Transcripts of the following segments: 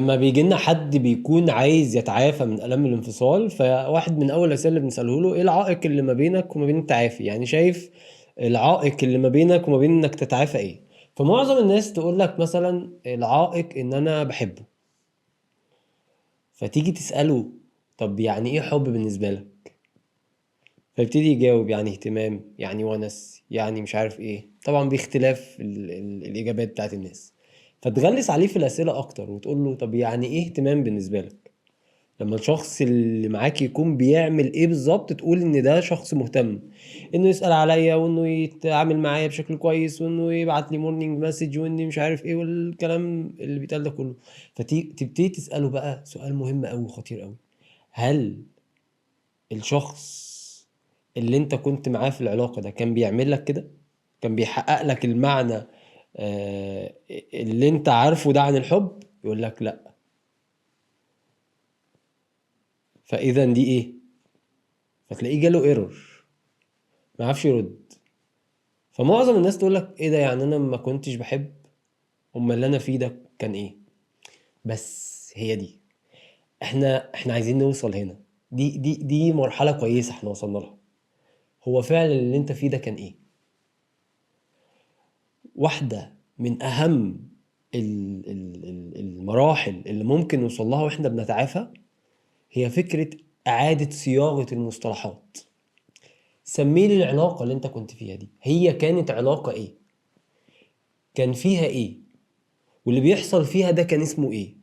لما بيجي لنا حد بيكون عايز يتعافى من ألم الانفصال، فواحد من أول الأسئلة اللي بنسأله له إيه العائق اللي ما بينك وما بين التعافي؟ يعني شايف العائق اللي ما بينك وما بين إنك تتعافى إيه؟ فمعظم الناس تقول لك مثلا العائق إن أنا بحبه. فتيجي تسأله طب يعني إيه حب بالنسبة لك؟ فيبتدي يجاوب يعني اهتمام، يعني ونس، يعني مش عارف ايه، طبعا باختلاف الاجابات بتاعت الناس. فتغلس عليه في الاسئله اكتر وتقول له طب يعني ايه اهتمام بالنسبه لك؟ لما الشخص اللي معاك يكون بيعمل ايه بالظبط تقول ان ده شخص مهتم، انه يسأل عليا، وانه يتعامل معايا بشكل كويس، وانه يبعت لي مورنينج مسج، واني مش عارف ايه والكلام اللي بيتقال ده كله. فتبتدي تسأله بقى سؤال مهم قوي وخطير قوي: هل الشخص اللي انت كنت معاه في العلاقة ده كان بيعمل لك كده؟ كان بيحقق لك المعنى اللي انت عارفه ده عن الحب؟ يقول لك لا. فاذا دي ايه؟ فتلاقيه جاله ايرور، ما عرفش يرد. فمعظم الناس تقول لك ايه ده، يعني انا ما كنتش بحب؟ امال اللي انا فيه ده كان ايه؟ بس هي دي، احنا عايزين نوصل هنا. دي مرحلة كويسة احنا وصلنا لها. هو فعلا اللي انت فيه ده كان ايه؟ واحدة من أهم المراحل اللي ممكن نوصل لها واحنا بنتعافى هي فكرة إعادة صياغة المصطلحات. سمي لي العلاقة اللي انت كنت فيها دي، هي كانت علاقة ايه؟ كان فيها ايه؟ واللي بيحصل فيها ده كان اسمه ايه؟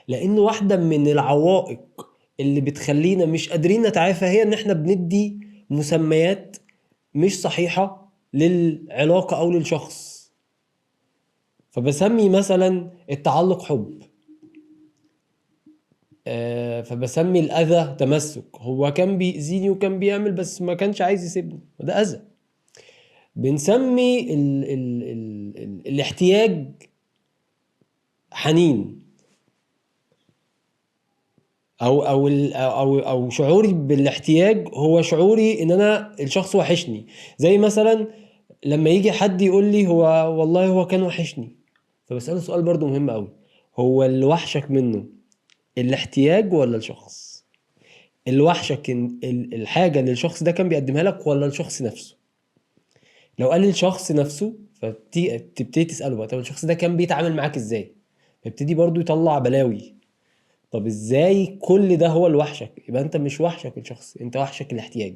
لأن واحدة من العوائق اللي بتخلينا مش قادرين نتعافى هي ان احنا بندي مسميات مش صحيحة للعلاقة أو للشخص. فبسمي مثلا التعلق حب، فبسمي الأذى تمسك. هو كان بيأذيني وكان بيعمل بس ما كانش عايز يسيبني، وده أذى. بنسمي ال الاحتياج حنين، أو شعوري بالاحتياج هو شعوري إن أنا الشخص وحشني. زي مثلا لما يجي حد يقول لي هو والله هو كان وحشني، فبسأله سؤال برضو مهم قوي: هو اللي وحشك منه الاحتياج ولا الشخص؟ اللي وحشك الحاجة اللي الشخص ده كان بيقدمها لك ولا الشخص نفسه؟ لو قال الشخص نفسه فتبتدي تسأله بقى طب الشخص ده كان بيتعامل معاك ازاي؟ فيبتدي برضو يطلع بلاوي. طب ازاي كل ده هو اللي وحشك؟ يبقى انت مش وحشك الشخص، انت وحشك الاحتياج.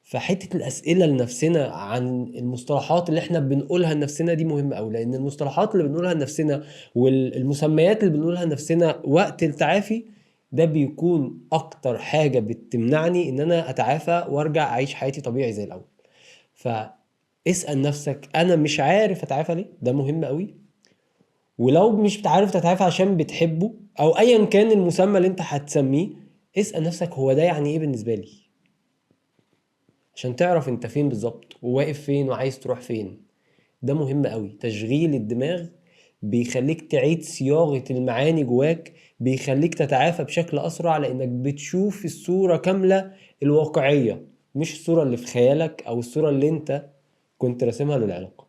فحتة الأسئلة لنفسنا عن المصطلحات اللي احنا بنقولها لنفسنا دي مهمة أوي، لأن المصطلحات اللي بنقولها لنفسنا والمسميات اللي بنقولها لنفسنا وقت التعافي ده بيكون أكتر حاجة بتمنعني إن أنا أتعافى وأرجع أعيش حياتي طبيعي زي الأول. فاسأل نفسك أنا مش عارف أتعافى ليه؟ ده مهم أوي. ولو مش بتعرف تتعافى عشان بتحبه أو أيا كان المسمى اللي أنت هتسميه، اسأل نفسك هو ده يعني إيه بالنسبة لي؟ عشان تعرف انت فين بالظبط وواقف فين وعايز تروح فين. ده مهم قوي. تشغيل الدماغ بيخليك تعيد صياغة المعاني جواك، بيخليك تتعافى بشكل أسرع لأنك بتشوف الصورة كاملة الواقعية، مش الصورة اللي في خيالك أو الصورة اللي انت كنت راسمها للعلاقة.